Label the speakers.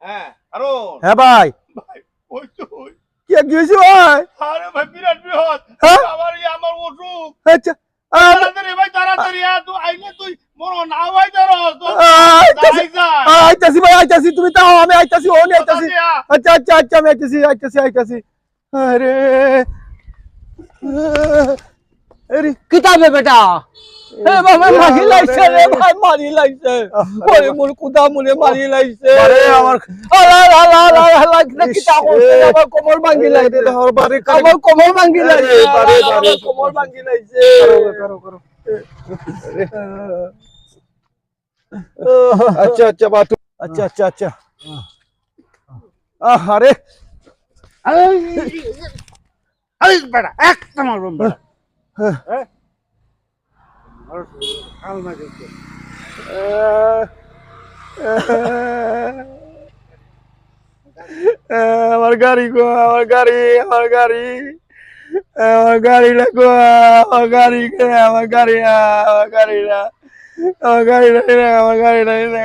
Speaker 1: হ্যাঁ আরো
Speaker 2: হ্যাঁ ভাই
Speaker 1: ভাই ওই তো ওই
Speaker 2: কি হয়েছে ভাই?
Speaker 1: আরে ভাই বিরাট বিপদ
Speaker 2: হ্যাঁ?
Speaker 1: আমার অসুখ
Speaker 2: আচ্ছা আম-
Speaker 1: তাড়াতাড়ি ভাই তাড়াতাড়ি তুই আইলে তুই মরো না ভাই ধরো
Speaker 2: আইতাছি
Speaker 1: দাঁড়াই যায়
Speaker 2: আইতাছি ভাই আইতাছি, তুমি তাও আমি আইতাছি, ওনি আইতাছি।
Speaker 1: তাড়াতাড়ি আ।
Speaker 2: আচ্ছা আচ্ছা আচ্ছা আমি আইতাছি। আরে আরে
Speaker 3: কিতাবে বেটা এ বাবা মারি লাইছে রে ভাই, মারি লাইছে ওরে মোর কুদা মুলে মারি লাইছে।
Speaker 2: আরে আমার
Speaker 3: আলা আলা আলা আলা কিতা করছে আমার কোমর ভাঙি লাইছে,
Speaker 2: আমার বাড়ি
Speaker 3: আমার কোমর ভাঙি লাইছে,
Speaker 2: বারে, বারে,
Speaker 3: আমার কোমর ভাঙি লাইছে।
Speaker 2: করো আচ্ছা আচ্ছা বাতু আচ্ছা আরে
Speaker 1: আরে বেটা একটা মারবো বেটা হ্যাঁ কাল না গেছে
Speaker 2: আমার গাড়ি গো, আমার গাড়িটা গো, আমার গাড়ি না, আমার গাড়িটা